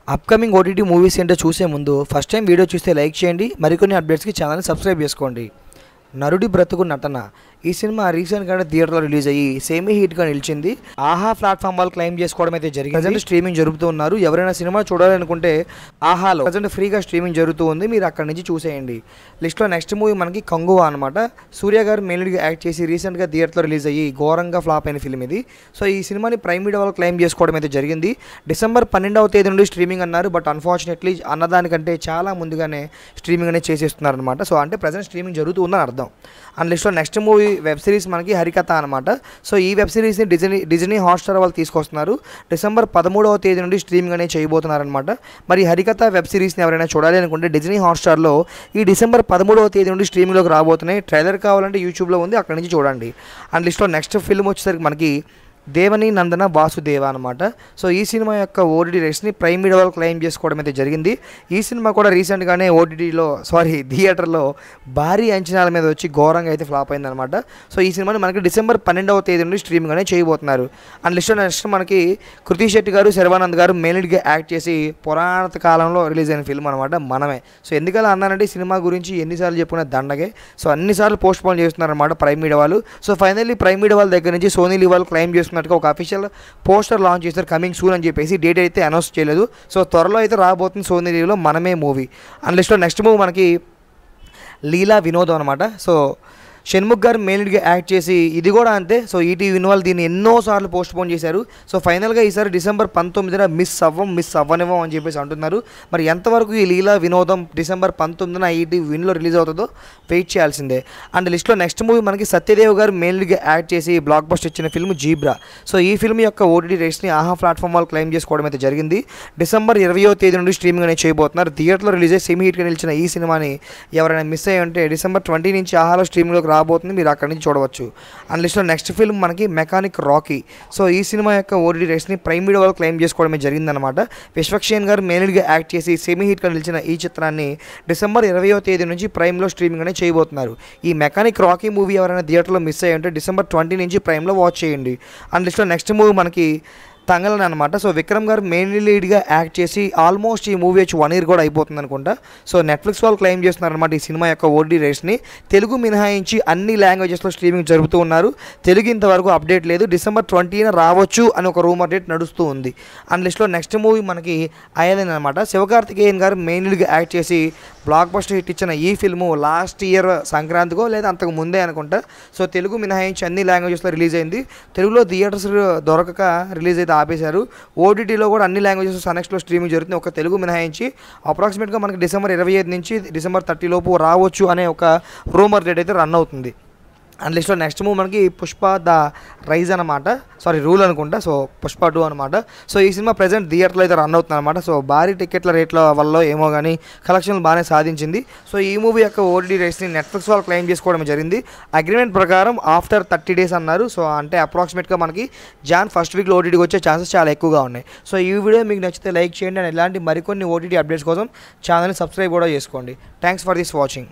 Upcoming OTT movies ఏంటో చూసే ముందు ఫస్ట్ టైం వీడియో చూస్తే లైక్ చేయండి. మరికొన్ని అప్డేట్స్కి ఛానల్ని సబ్స్క్రైబ్ చేసుకోండి. నరుడి బ్రతుకు నటన ఈ సినిమా రీసెంట్గానే థియేటర్లో రిలీజ్ అయ్యి సెమీ హిట్గా నిలిచింది. ఆహా ప్లాట్ఫామ్ వాళ్ళు క్లెయిమ్ చేసుకోవడం అయితే జరిగింది. ప్రజెంట్ స్ట్రీమింగ్ జరుగుతూ ఉన్నారు. ఎవరైనా సినిమా చూడాలనుకుంటే ఆహాలో ప్రజెంట్ ఫ్రీగా స్ట్రీమింగ్ జరుగుతూ ఉంది, మీరు అక్కడి నుంచి చూసేయండి. లిస్ట్లో నెక్స్ట్ మూవీ మనకి కంగువా అనమాట. సూర్య గారు మెయిన్గా యాక్ట్ చేసి రీసెంట్గా థియేటర్లో రిలీజ్ అయ్యి ఘోరంగా ఫ్లాప్ అయిన ఫిల్మ్ ఇది. సో ఈ సినిమాని ప్రైమ్ వీడియో వాళ్ళు క్లెయిమ్ చేసుకోవడం అయితే జరిగింది. డిసెంబర్ 12వ తేదీ నుండి స్ట్రీమింగ్ అన్నారు. బట్ అన్ఫార్చునేట్లీ అన్నదానికంటే చాలా ముందుగానే స్ట్రీమింగ్ అనేది చేసేస్తున్నారు అనమాట. సో అంటే ప్రజెంట్ స్ట్రీమింగ్ జరుగుతూ ఉందని అర్థం. అండ్ లిస్ట్లో నెక్స్ట్ మూవీ వెబ్ సిరీస్ మనకి హరికథ అనమాట. సో ఈ వెబ్ సిరీస్ని డిజ్నీ హాట్స్టార్ వాళ్ళు తీసుకొస్తున్నారు. డిసెంబర్ 13వ తేదీ నుండి స్ట్రీమింగ్ అనేది చేయబోతున్నారనమాట. మరి హరికథ వెబ్ సిరీస్ని ఎవరైనా చూడాలి అనుకుంటే డిజ్నీ హాట్స్టార్లో ఈ డిసెంబర్ 13వ తేదీ నుండి స్ట్రీమింగ్లోకి రాబోతున్నాయి. ట్రైలర్ కావాలంటే యూట్యూబ్లో ఉంది, అక్కడి నుంచి చూడండి. అండ్ లిస్ట్లో నెక్స్ట్ ఫిల్మ్ వచ్చేసరికి మనకి దేవని నందన వాసుదేవ అనమాట. సో ఈ సినిమా యొక్క ఓటీటీ రైట్స్ని ప్రైమ్ వీడియో వాళ్ళు క్లెయిమ్ చేసుకోవడం అయితే జరిగింది. ఈ సినిమా కూడా రీసెంట్గానే థియేటర్లో భారీ అంచనాల మీద వచ్చి ఘోరంగా అయితే ఫ్లాప్ అయిందనమాట. సో ఈ సినిమాని మనకి డిసెంబర్ 12వ తేదీ నుండి స్ట్రీమింగ్ అనేది చేయబోతున్నారు. అండ్ లిస్ట్లో నెక్స్ట్ మనకి కృతి శెట్టి గారు, శర్వానంద్ గారు మెయిన్గా యాక్ట్ చేసి పురాణ కాలంలో రిలీజ్ అయిన ఫిల్మ్ అనమాట మనమే. సో ఎందుకలా అన్నానంటే ఈ సినిమా గురించి ఎన్నిసార్లు చెప్పుకునే దండగే. సో అన్నిసార్లు పోస్ట్ పోన్ చేస్తున్నారనమాట ప్రైమ్ వీడియో వాళ్ళు. సో ఫైనల్లీ ప్రైమ్ వీడియో వాళ్ళ దగ్గర నుంచి సోనీ లీవ్ వాళ్ళు క్లెయిమ్ చేస్తున్నట్టుగా ఒక అఫీషియల్ పోస్టర్ లాంచ్ చేస్తారు, కమింగ్ సూన్ అని చెప్పేసి. డేట్ అయితే అనౌన్స్ చేయలేదు. సో త్వరలో అయితే రాబోతుంది సోనీ లీవ్లో మనమే మూవీ. అండ్ లిస్ట్లో నెక్స్ట్ మూవీ మనకి లీలా వినోదం అనమాట. సో షణ్ముఖ్ గారు మెయిన్గా యాక్ట్ చేసి ఇది కూడా అంతే. సో ఈటీవీ వాళ్ళు దీన్ని ఎన్నోసార్లు పోస్ట్ పోన్ చేశారు. సో ఫైనల్గా ఈసారి డిసెంబర్ 19న మిస్ అవ్వనివ్వం అని చెప్పేసి అంటున్నారు. మరి ఎంతవరకు ఈ లీలా వినోదం డిసెంబర్ 19న ఈటీవీ విన్లో రిలీజ్ అవుతుందో వెయిట్ చేయాల్సిందే. అండ్ లిస్ట్లో నెక్స్ట్ మూవీ మనకి సత్యదేవ్ గారు మెయిన్గా యాక్ట్ చేసి బ్లాక్ బస్టర్ ఇచ్చిన ఫిల్మ్ జీబ్రా. సో ఈ ఫిల్మ్ యొక్క ఓటీటీ రైట్స్ని ఆహా ప్లాట్ఫామ్ వాళ్ళు క్లెయిమ్ చేసుకోవడం అయితే జరిగింది. డిసెంబర్ 20వ తేదీ నుండి స్ట్రీమింగ్ అనేది చేయబోతున్నారు. థియేటర్లో రిలీజ్ అయ్యి సెమీ హిట్గా నిలిచిన ఈ సినిమాని ఎవరైనా మిస్ అయ్యి ఉంటే డిసెంబర్ 20 నుంచి ఆహాలో స్ట్రీమింగ్లోకి రాబోతుంది, మీరు అక్కడి నుంచి చూడవచ్చు. అండ్ లిస్ట్లో నెక్స్ట్ ఫిల్మ్ మనకి మెకానిక్ రాకీ. సో ఈ సినిమా యొక్క ఓటీటీ రైట్స్ని ప్రైమ్ వీడియో వాళ్ళు క్లెయిమ్ చేసుకోవడమే జరిగిందనమాట. విశ్వక్షేణ్ గారు మెయిన్గా యాక్ట్ చేసి సెమీ హిట్గా నిలిచిన ఈ చిత్రాన్ని డిసెంబర్ 20వ తేదీ నుంచి ప్రైమ్లో స్ట్రీమింగ్ అనేది చేయబోతున్నారు. ఈ మెకానిక్ రాకీ మూవీ ఎవరైనా థియేటర్లో మిస్ అయ్యి ఉంటే డిసెంబర్ 20 నుంచి ప్రైమ్లో వాచ్ చేయండి. అండ్ లిస్ట్లో నెక్స్ట్ మూవీ మనకి తంగలన్ అనమాట. సో విక్రమ్ గారు మెయిన్ లీడ్గా యాక్ట్ చేసి ఆల్మోస్ట్ ఈ మూవీ వచ్చి 1 year కూడా అయిపోతుంది అనుకుంటా. సో నెట్ఫ్లిక్స్ వాళ్ళు క్లెయిమ్ చేస్తున్నారనమాట ఈ సినిమా యొక్క ఓటీటీ రైట్స్ని. తెలుగు మినహాయించి అన్ని లాంగ్వేజెస్లో స్ట్రీమింగ్ జరుగుతూ ఉన్నారు. తెలుగు ఇంతవరకు అప్డేట్ లేదు. డిసెంబర్ 20న రావచ్చు అని ఒక రూమర్ డేట్ నడుస్తూ ఉంది. అండ్ లిస్ట్లో నెక్స్ట్ మూవీ మనకి అయలన్ అనమాట. శివకార్తికేయన్ గారు మెయిన్ లీడ్గా యాక్ట్ చేసి బ్లాక్ బస్టర్ హిట్ ఇచ్చిన ఈ ఫిల్ము లాస్ట్ ఇయర్ సంక్రాంతికో లేదా అంతకు ముందే అనుకుంటా. సో తెలుగు మినహాయించి అన్ని లాంగ్వేజెస్లో రిలీజ్ అయింది. తెలుగులో థియేటర్స్ దొరకక రిలీజ్ అయితే ఆపేశారు. ఓటీటీలో కూడా అన్ని లాంగ్వేజెస్ సనెక్స్లో స్ట్రీమింగ్ జరుగుతుంది, ఒక తెలుగు మినహాయించి. అప్రాక్సిమేట్గా మనకి డిసెంబర్ 25 నుంచి డిసెంబర్ 30 లోపు రావచ్చు అనే ఒక రూమర్ డేట్ అయితే రన్ అవుతుంది. అండ్ లిస్ట్లో నెక్స్ట్ మూవీ మనకి పుష్ప ద రైజ్ అనమాట. రూల్ అనుకుంటా. సో పుష్ప 2 అనమాట. సో ఈ సినిమా ప్రజెంట్ థియేటర్లో అయితే రన్ అవుతుంది అనమాట. సో భారీ టికెట్ల రేట్ల వల్ల ఏమో కానీ కలెక్షన్లు బాగానే సాధించింది. సో ఈ మూవీ యొక్క ఓటీటీ రైట్స్ని నెట్ఫ్లిక్స్ వాళ్ళు క్లెయిమ్ చేసుకోవడం జరిగింది. అగ్రిమెంట్ ప్రకారం ఆఫ్టర్ 30 days అన్నారు. సో అంటే అప్రాక్సిమేట్గా మనకి జాన్ ఫస్ట్ వీక్లో ఓటీటీకి వచ్చే ఛాన్సెస్ చాలా ఎక్కువగా ఉన్నాయి. సో ఈ వీడియో మీకు నచ్చితే లైక్ చేయండి. అండ్ ఇలాంటి మరికొన్ని ఓటీటీ అప్డేట్స్ కోసం ఛానల్ని సబ్స్క్రైబ్ కూడా చేసుకోండి. Thanks for this watching.